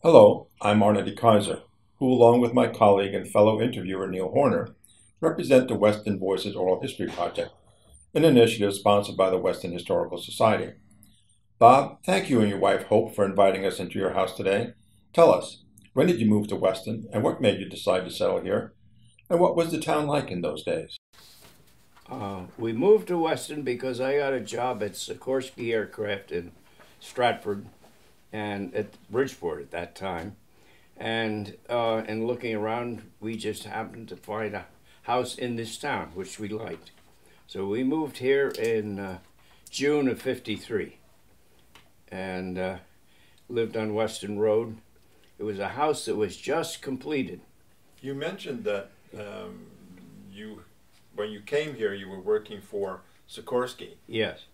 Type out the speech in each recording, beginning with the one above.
Hello, I'm Arne Keijzer, who, along with my colleague and fellow interviewer Neil Horner, represent the Weston Voices Oral History Project, an initiative sponsored by the Weston Historical Society. Bob, thank you and your wife Hope for inviting us into your house today. Tell us, when did you move to Weston and what made you decide to settle here? And what was the town like in those days? We moved to Weston because I got a job at Sikorsky Aircraft in Stratford and at Bridgeport at that time. And in looking around, we just happened to find a house in this town, which we liked. So we moved here in June of '53 and lived on Weston Road. It was a house that was just completed. You mentioned that you, when you came here, you were working for Sikorsky. Yes.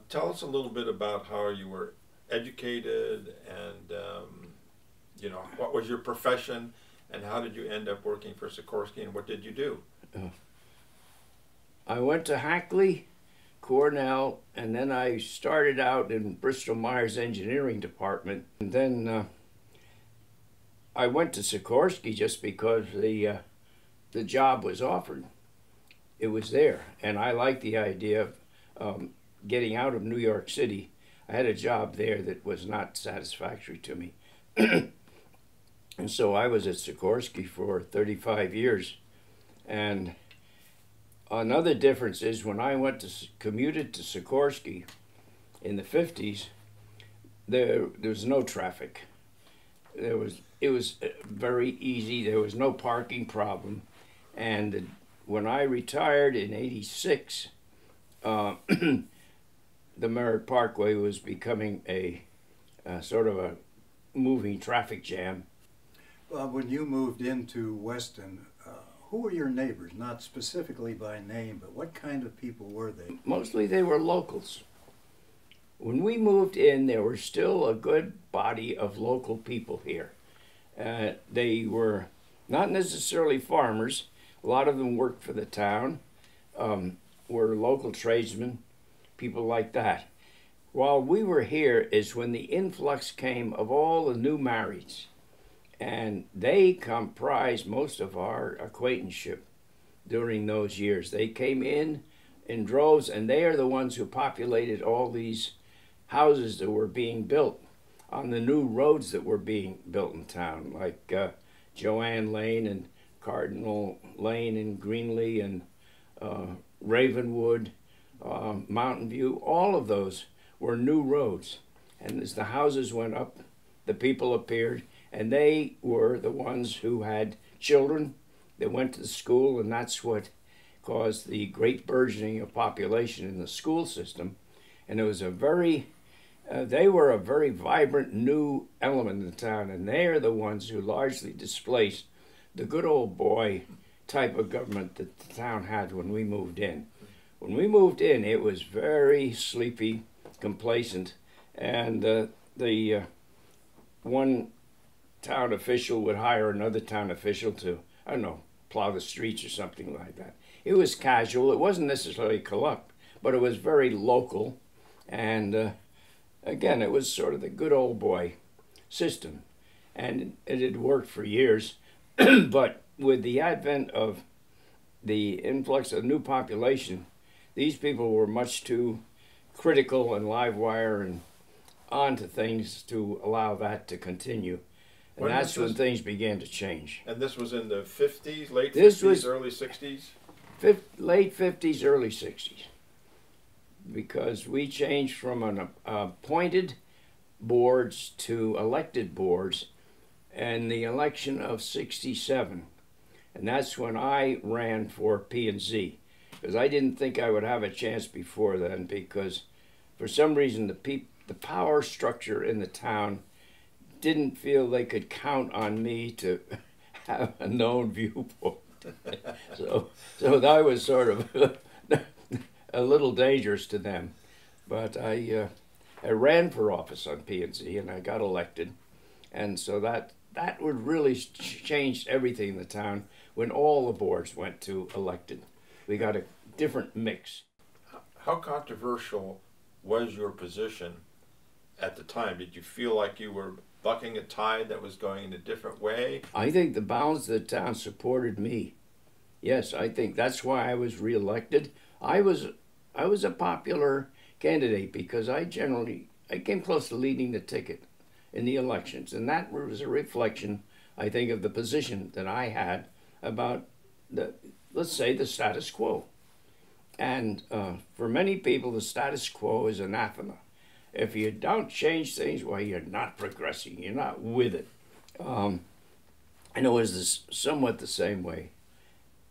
Tell us a little bit about how you were educated and what was your profession and how did you end up working for Sikorsky and what did you do? I went to Hackley, Cornell, and then I started out in Bristol Myers Engineering Department. And then I went to Sikorsky just because the job was offered. It was there, and I liked the idea of getting out of New York City. I had a job there that was not satisfactory to me. And so I was at Sikorsky for 35 years. And another difference is when I commuted to Sikorsky in the 50s, there was no traffic. It was very easy. There was no parking problem. And when I retired in '86, the Merritt Parkway was becoming a sort of a moving traffic jam. When you moved into Weston, who were your neighbors? Not specifically by name, but what kind of people were they? Mostly they were locals. When we moved in, there was still a good body of local people here. They were not necessarily farmers. A lot of them worked for the town, were local tradesmen, people like that. While we were here is when the influx came of all the new marrieds, and they comprised most of our acquaintanceship during those years. They came in droves, and they are the ones who populated all these houses that were being built on the new roads that were being built in town, like Joanne Lane and Cardinal Lane and Greenlee and Ravenwood, Mountain View. All of those were new roads. And as the houses went up, the people appeared, and they were the ones who had children that went to school, and that's what caused the great burgeoning of population in the school system. And it was they were a very vibrant new element in the town, and they are the ones who largely displaced the good old boy type of government that the town had when we moved in. When we moved in, it was very sleepy, complacent, and the one town official would hire another town official to, I don't know, plow the streets or something like that. It was casual. It wasn't necessarily corrupt, but it was very local. And again, it was sort of the good old boy system. And it had worked for years. But with the advent of the influx of new population, these people were much too critical and live wire and onto things to allow that to continue. And that's when things began to change. And this was in the 50s, late This 50s, was early 60s? Late 50s, early 60s. Because we changed from an appointed boards to elected boards in the election of '67. And that's when I ran for P&Z. Because I didn't think I would have a chance before then, because for some reason the power structure in the town didn't feel they could count on me to have a known viewpoint. so that was sort of a little dangerous to them. But I ran for office on P&Z and I got elected. And so that would really change everything in the town when all the boards went to elected. We got a different mix. How controversial was your position at the time? Did you feel like you were bucking a tide that was going in a different way? I think the balance of the town supported me. Yes, I think that's why I was reelected. I was a popular candidate because I came close to leading the ticket in the elections, and that was a reflection, I think, of the position that I had about let's say, the status quo. And for many people, the status quo is anathema. If you don't change things, well, you're not progressing. You're not with it. And it was somewhat the same way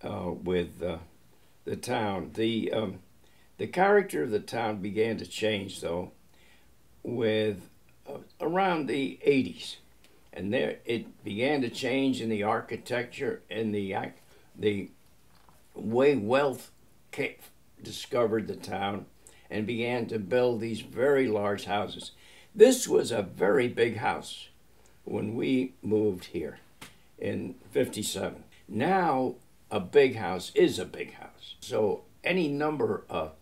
with the town. The character of the town began to change, though, with around the 80s. And there it began to change in the architecture and the way wealth discovered the town and began to build these very large houses. This was a very big house when we moved here in '57. Now a big house is a big house. So any number of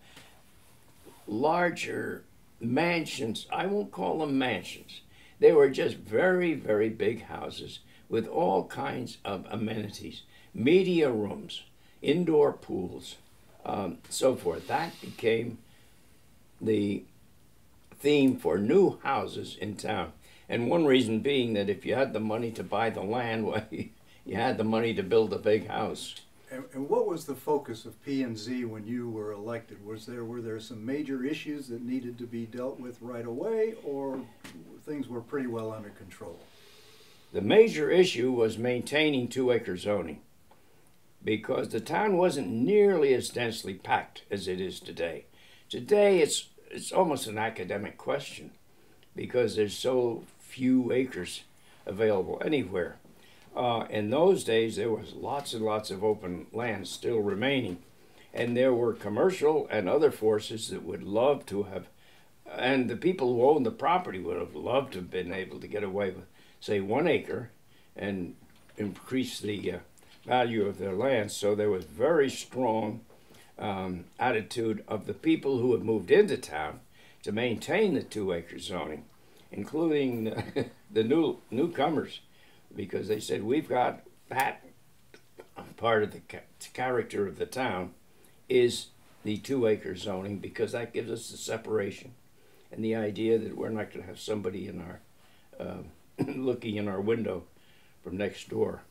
larger mansions, I won't call them mansions, they were just very, very big houses with all kinds of amenities, media rooms, indoor pools, so forth. That became the theme for new houses in town. And one reason being that if you had the money to buy the land, well, you had the money to build a big house. And what was the focus of P&Z when you were elected? Were there some major issues that needed to be dealt with right away, or things were pretty well under control? The major issue was maintaining 2-acre zoning, because the town wasn't nearly as densely packed as it is today. Today, it's almost an academic question because there's so few acres available anywhere. In those days, there was lots and lots of open land still remaining, and there were commercial and other forces that would love to have, and the people who owned the property would have loved to have been able to get away with, say, 1 acre and increase the value of their land. So there was very strong attitude of the people who had moved into town to maintain the 2-acre zoning, including the newcomers, because they said, we've got that part of the character of the town is the 2-acre zoning, because that gives us the separation and the idea that we're not going to have somebody in our looking in our window from next door.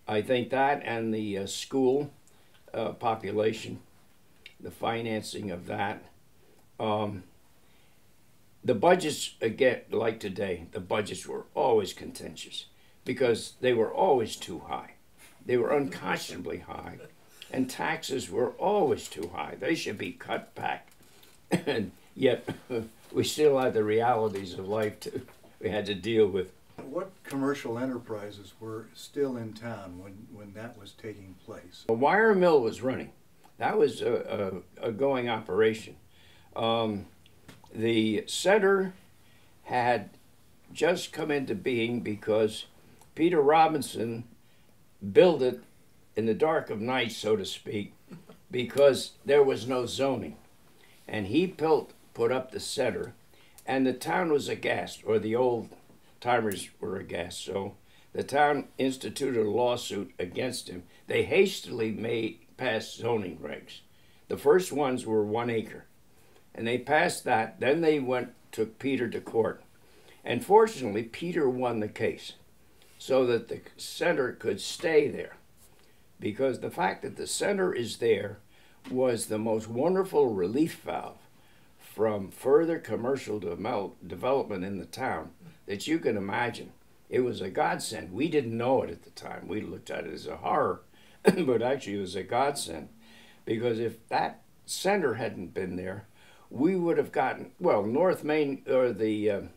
I think that and the school population, the financing of that. The budgets, again, like today, the budgets were always contentious because they were always too high. They were unconscionably high, and taxes were always too high. They should be cut back. And yet, we still had the realities of life we had to deal with. What commercial enterprises were still in town when that was taking place? A wire mill was running. That was a going operation. The center had just come into being because Peter Robinson built it in the dark of night, so to speak, because there was no zoning. And he put up the center, and the town was aghast, or the old timers were aghast. So the town instituted a lawsuit against him. They hastily passed zoning regs. The first ones were 1 acre. And they passed that. Then they took Peter to court. And fortunately, Peter won the case so that the center could stay there. Because the fact that the center is there was the most wonderful relief valve from further commercial development in the town that you can imagine. It was a godsend. We didn't know it at the time. We looked at it as a horror, but actually it was a godsend. Because if that center hadn't been there, we would have gotten, well, North Main, or the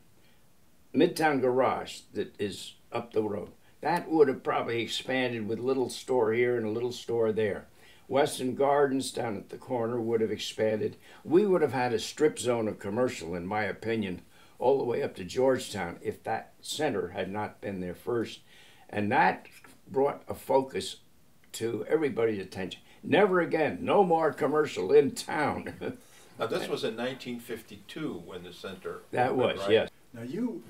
Midtown Garage that is up the road, that would have probably expanded with a little store here and a little store there. Weston Gardens down at the corner would have expanded. We would have had a strip zone of commercial, in my opinion, all the way up to Georgetown if that center had not been there first. And that brought a focus to everybody's attention. Never again, no more commercial in town. Now, this was in 1952 when the center That opened, was, right? yes. Now you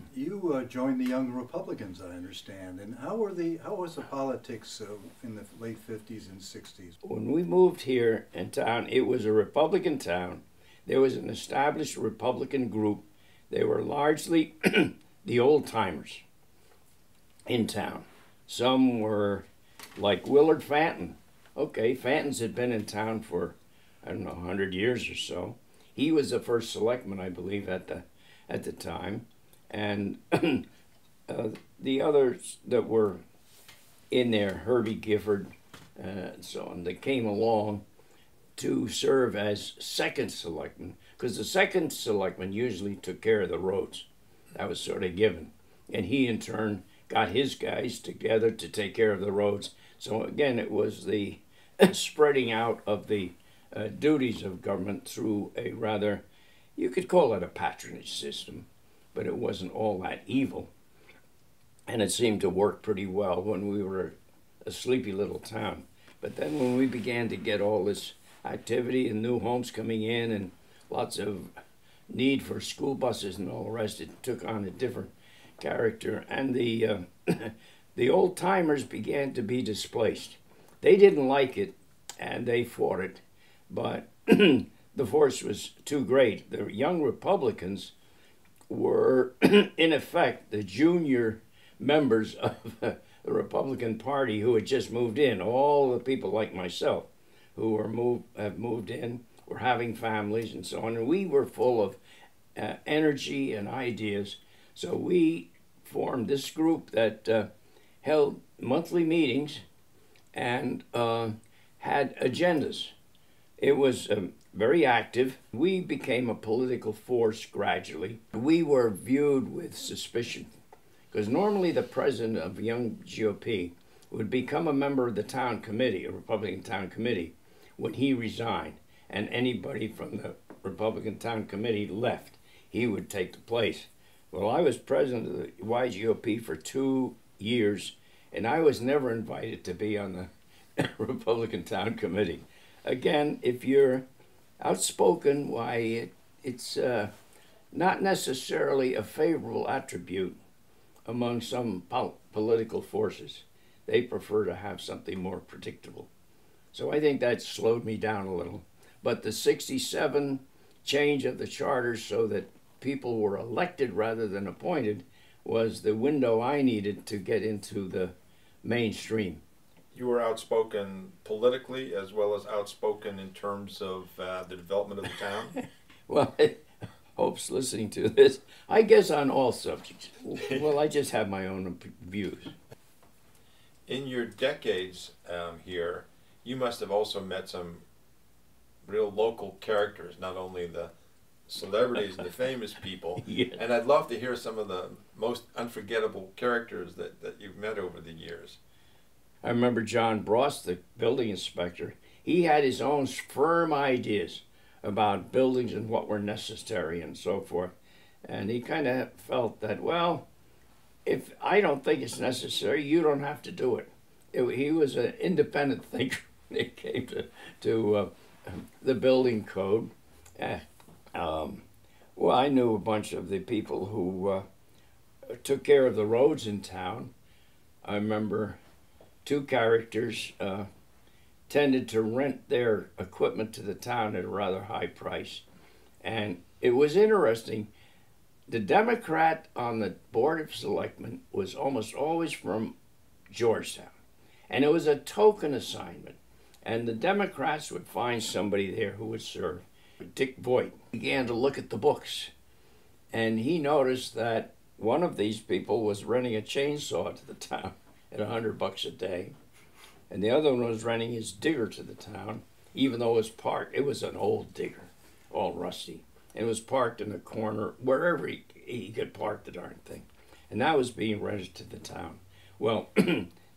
joined the Young Republicans, I understand. And how was the politics in the late 50s and 60s? When we moved here in town, it was a Republican town. There was an established Republican group. They were largely the old timers in town. Some were like Willard Fanton. Okay, Fanton's had been in town for, I don't know, 100 years or so. He was the first selectman, I believe, at the time. And the others that were in there, Herbie Gifford and so on, they came along to serve as second selectman, because the second selectman usually took care of the roads. That was sort of given. And he, in turn, got his guys together to take care of the roads. So again, it was the spreading out of the duties of government through a rather, you could call it a patronage system, but it wasn't all that evil. And it seemed to work pretty well when we were a sleepy little town. But then when we began to get all this activity and new homes coming in and lots of need for school buses and all the rest, it took on a different character. And the the old timers began to be displaced. They didn't like it and they fought it, but the force was too great. The young Republicans were, in effect, the junior members of the Republican Party who had just moved in. All the people like myself who have moved in were having families and so on, and we were full of energy and ideas. So we formed this group that held monthly meetings and had agendas. It was very active. We became a political force gradually. We were viewed with suspicion because normally the president of Young GOP would become a member of the town committee, a Republican town committee, when he resigned, and anybody from the Republican town committee left, he would take the place. Well, I was president of the YGOP for 2 years, and I was never invited to be on the Republican town committee. Again, if you're outspoken, why, it's not necessarily a favorable attribute among some political forces. They prefer to have something more predictable. So I think that slowed me down a little. But the 67 change of the charters so that people were elected rather than appointed was the window I needed to get into the mainstream. You were outspoken politically as well as outspoken in terms of the development of the town? Well, Hope's listening to this. I guess on all subjects. Well, I just have my own views. In your decades here, you must have also met some real local characters, not only the celebrities and the famous people. Yes. And I'd love to hear some of the most unforgettable characters that you've met over the years. I remember John Bross, the building inspector. He had his own firm ideas about buildings and what were necessary and so forth. And he kind of felt that, well, if I don't think it's necessary, you don't have to do it. He was an independent thinker when it came to the building code. Well, I knew a bunch of the people who took care of the roads in town. I remember two characters tended to rent their equipment to the town at a rather high price. And it was interesting. The Democrat on the Board of Selectmen was almost always from Georgetown. And it was a token assignment. And the Democrats would find somebody there who would serve. Dick Voigt began to look at the books. And he noticed that one of these people was renting a chainsaw to the town at $100 a day. And the other one was renting his digger to the town, even though it was parked. It was an old digger, all rusty. It was parked in a corner, wherever he could park the darn thing. And that was being rented to the town. Well,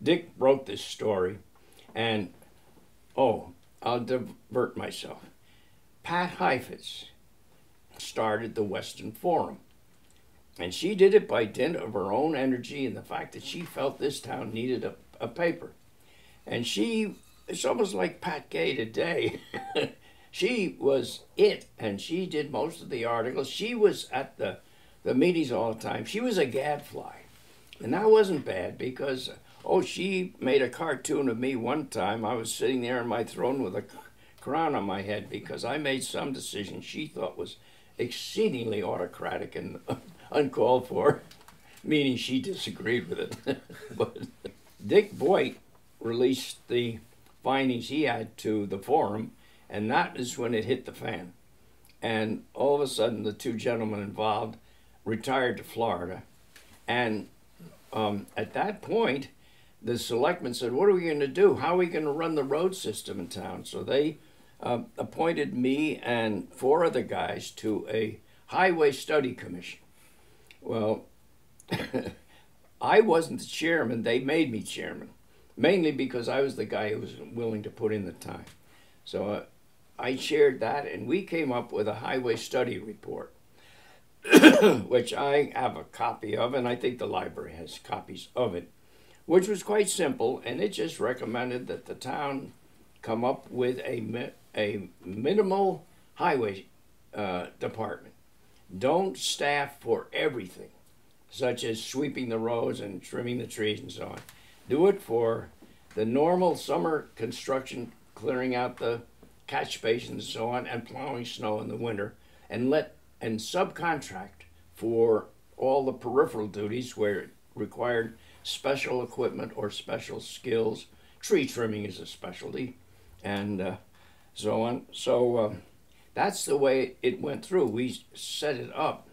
Dick wrote this story, and, I'll divert myself. Pat Heifetz started the Weston Forum. And she did it by dint of her own energy and the fact that she felt this town needed a paper. And it's almost like Pat Gay today. She was it, and she did most of the articles. She was at the the meetings all the time. She was a gadfly. And that wasn't bad because, she made a cartoon of me one time. I was sitting there on my throne with a crown on my head because I made some decision she thought was exceedingly autocratic and uncalled for, meaning she disagreed with it. But Dick Boyd released the findings he had to the forum, and that is when it hit the fan. And all of a sudden, the two gentlemen involved retired to Florida. And at that point, the selectmen said, what are we going to do? How are we going to run the road system in town? So they appointed me and 4 other guys to a highway study commission. Well, I wasn't the chairman. They made me chairman, mainly because I was the guy who was willing to put in the time. So I chaired that, and we came up with a highway study report, which I have a copy of, and I think the library has copies of it, which was quite simple, and it just recommended that the town come up with a minimal highway department. Don't staff for everything, such as sweeping the roads and trimming the trees and so on. Do it for the normal summer construction, clearing out the catch basins and so on, and plowing snow in the winter, and subcontract for all the peripheral duties where it required special equipment or special skills. Tree trimming is a specialty, and so on. So that's the way it went through. We set it up.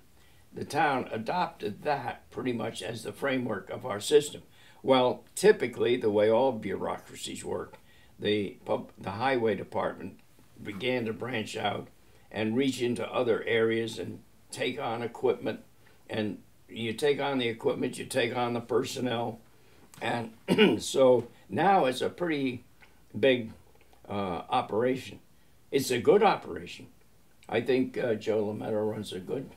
The town adopted that pretty much as the framework of our system. Well, typically, the way all bureaucracies work, the highway department began to branch out and reach into other areas and take on equipment. And you take on the equipment, you take on the personnel. And so now it's a pretty big operation. It's a good operation. I think Joe Lametta runs a good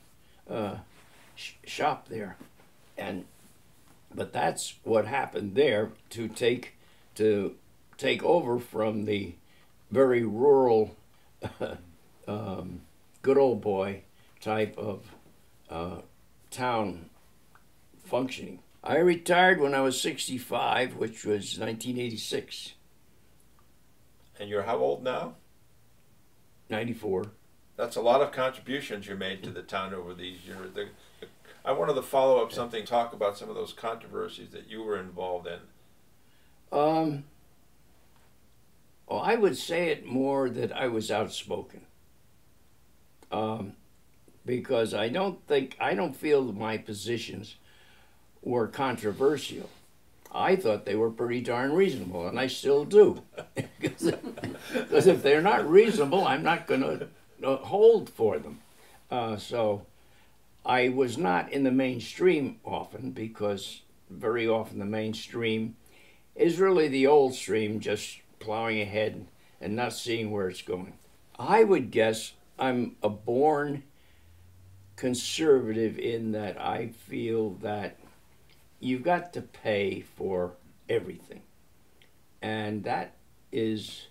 shop there. But that's what happened there to take over from the very rural, good old boy type of town functioning. I retired when I was 65, which was 1986. And you're how old now? 94. That's a lot of contributions you made to the town over these years. I wanted to follow up something, talk about some of those controversies that you were involved in. Well, I would say it more that I was outspoken. Because I don't feel that my positions were controversial. I thought they were pretty darn reasonable, and I still do. Because if they're not reasonable, I'm not going to hold for them. So I was not in the mainstream often, because very often the mainstream is really the old stream, just plowing ahead and not seeing where it's going. I would guess I'm a born conservative in that I feel that you've got to pay for everything. And that is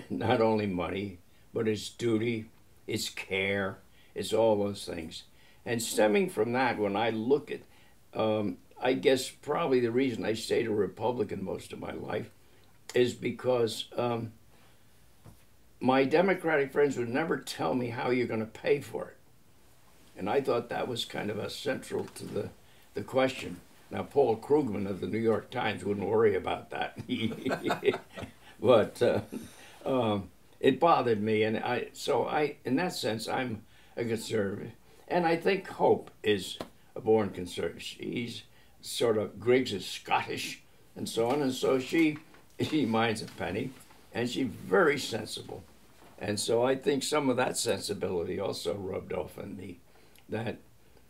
not only money, but it's duty, it's care, it's all those things. And stemming from that, when I look at, I guess probably the reason I stayed a Republican most of my life is because my Democratic friends would never tell me how you're going to pay for it. And I thought that was kind of a central to the question. Now, Paul Krugman of the New York Times wouldn't worry about that. But it bothered me. And in that sense, I'm a conservative. And I think Hope is a born conservative. He's sort of, Griggs is Scottish and so on. And so she minds a penny, and she's very sensible. And so I think some of that sensibility also rubbed off on me, that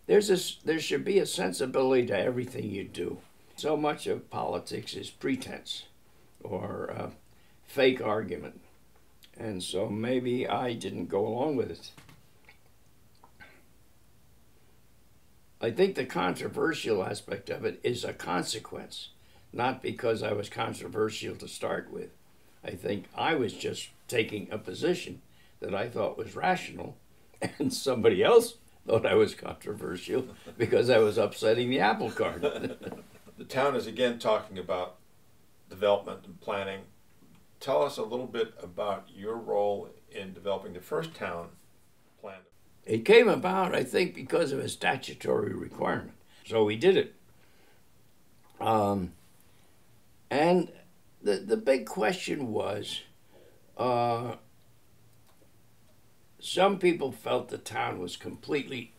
there should be a sensibility to everything you do. So much of politics is pretense or fake argument. And so maybe I didn't go along with it. I think the controversial aspect of it is a consequence, not because I was controversial to start with. I think I was just taking a position that I thought was rational, and somebody else thought I was controversial because I was upsetting the apple cart. The town is again talking about development and planning. Tell us a little bit about your role in developing the first town plan. It came about, I think, because of a statutory requirement. So we did it. And the big question was, some people felt the town was completely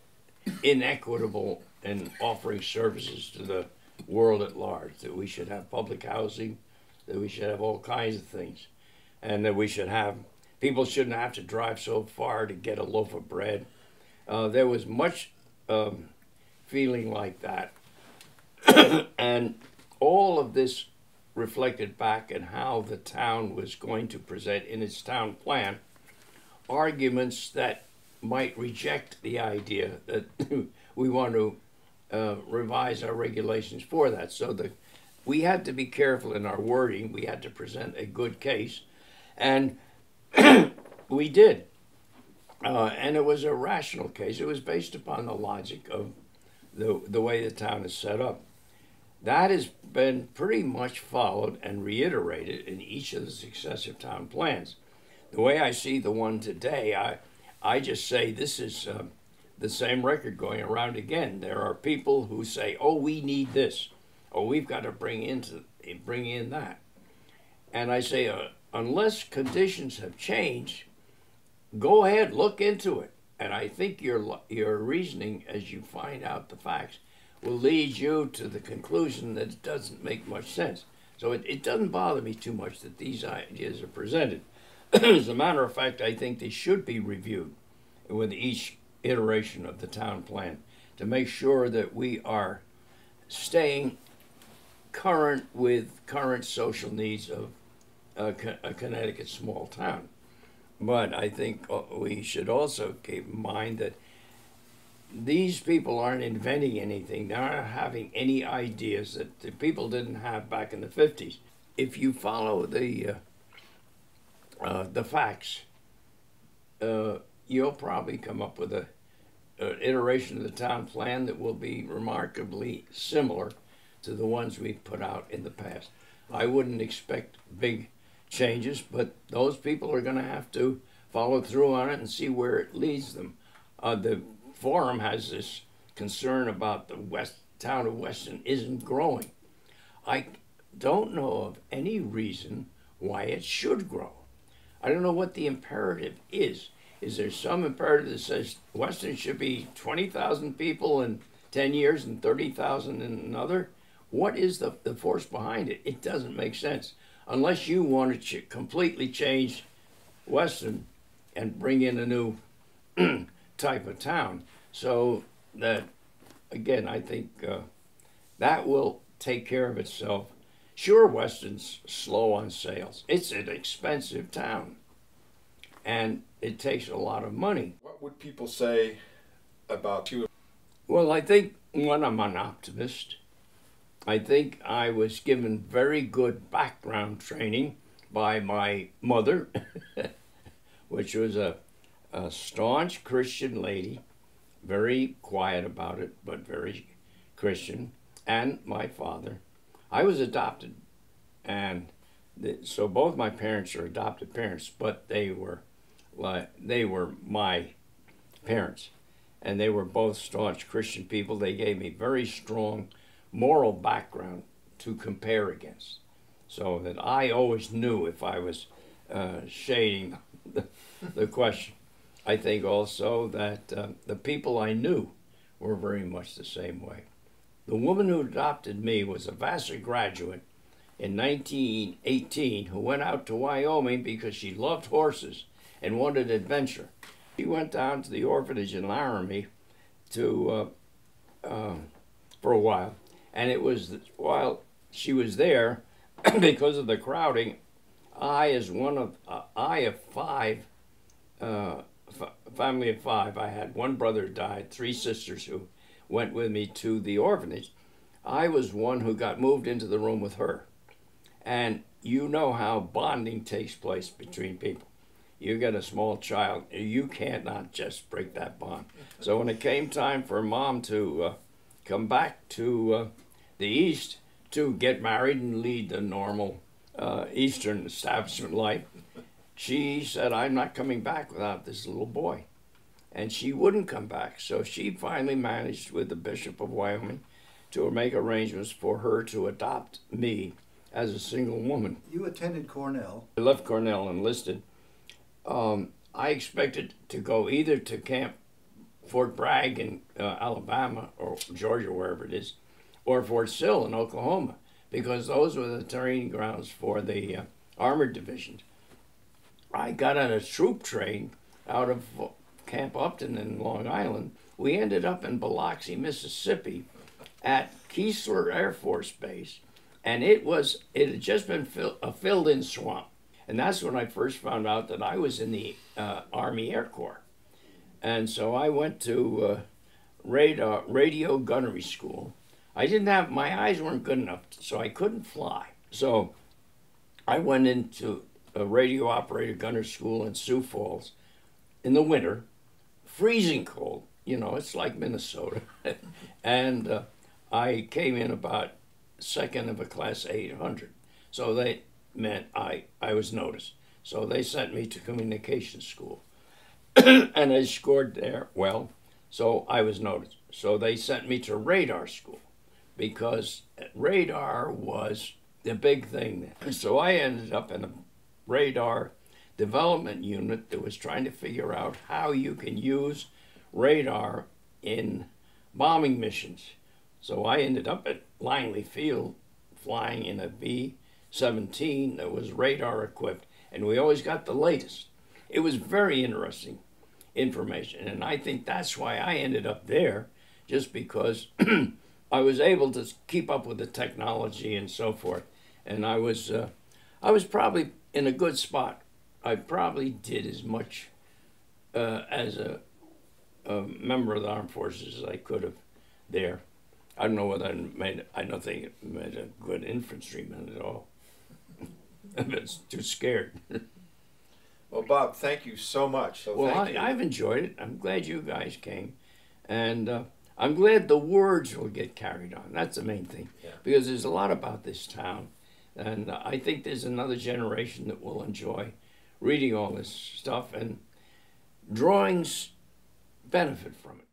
inequitable in offering services to the world at large, that we should have public housing, that we should have all kinds of things, and that we should have, people shouldn't have to drive so far to get a loaf of bread. There was much feeling like that. And all of this reflected back in how the town was going to present in its town plan arguments that might reject the idea that we want to revise our regulations for that. So we had to be careful in our wording. We had to present a good case, and we did. And it was a rational case. It was based upon the logic of the way the town is set up. That has been pretty much followed and reiterated in each of the successive town plans. The way I see the one today, I just say this is the same record going around again. There are people who say, oh, we need this. Oh, we've got to bring in that. And I say, unless conditions have changed, go ahead, look into it. And I think your reasoning, as you find out the facts, will lead you to the conclusion that it doesn't make much sense. So it doesn't bother me too much that these ideas are presented. As a matter of fact, I think they should be reviewed with each iteration of the town plan to make sure that we are staying current with current social needs of a Connecticut small town. But I think we should also keep in mind that these people aren't inventing anything. They're not having any ideas that the people didn't have back in the 50s. If you follow the facts, you'll probably come up with an iteration of the town plan that will be remarkably similar to the ones we've put out in the past. I wouldn't expect big changes, but those people are going to have to follow through on it and see where it leads them. The forum has this concern about the town of Weston isn't growing. I don't know of any reason why it should grow. I don't know what the imperative is. Is there some imperative that says Weston should be 20,000 people in 10 years and 30,000 in another? What is the force behind it? It doesn't make sense. Unless you want to completely change Weston and bring in a new type of town. So that, again, I think that will take care of itself. Sure, Weston's slow on sales. It's an expensive town, and it takes a lot of money. What would people say about you? Well, I think, one, I'm an optimist. I think I was given very good background training by my mother, which was a staunch Christian lady, very quiet about it, but very Christian, and my father. I was adopted, and so both my parents are adopted parents, but they were my parents, and they were both staunch Christian people. They gave me very strong moral background to compare against, so that I always knew if I was shading the question. I think also that the people I knew were very much the same way. The woman who adopted me was a Vassar graduate in 1918 who went out to Wyoming because she loved horses and wanted adventure. She went down to the orphanage in Laramie for a while, and it was while she was there, because of the crowding, I, as one of five, family of five, I had one brother who died, three sisters who went with me to the orphanage. I was one who got moved into the room with her. And you know how bonding takes place between people. you get a small child, you cannot just break that bond. So when it came time for Mom to come back to the East to get married and lead the normal Eastern establishment life, she said, I'm not coming back without this little boy. And she wouldn't come back. So she finally managed with the Bishop of Wyoming to make arrangements for her to adopt me as a single woman. You attended Cornell. I left Cornell, enlisted. I expected to go either to Camp Fort Bragg in Alabama or Georgia, wherever it is, or Fort Sill in Oklahoma, because those were the training grounds for the armored divisions. I got on a troop train out of Camp Upton in Long Island. We ended up in Biloxi, Mississippi, at Keijzer Air Force Base, and it had just been a filled-in swamp. And that's when I first found out that I was in the Army Air Corps. And so I went to radio gunnery school. My eyes weren't good enough, so I couldn't fly. So I went into a radio operator gunner school in Sioux Falls in the winter, freezing cold. It's like Minnesota. And I came in about second of a class 800. So they meant I was noticed. So they sent me to communications school. And I scored there well, so I was noticed. So they sent me to radar school because radar was the big thing then. So I ended up in a radar development unit that was trying to figure out how you can use radar in bombing missions. So I ended up at Langley Field flying in a B-17 that was radar equipped, and we always got the latest. It was very interesting information, and I think that's why I ended up there, just because I was able to keep up with the technology and so forth, and I was probably in a good spot. I probably did as much as a member of the armed forces as I could have there. I don't know whether I don't think it made a good infantryman at all. I was too scared. Well, Bob, thank you so much. So well, I've enjoyed it. I'm glad you guys came. And I'm glad the words will get carried on. That's the main thing. Yeah. Because there's a lot about this town. And I think there's another generation that will enjoy reading all this stuff. And drawings benefit from it.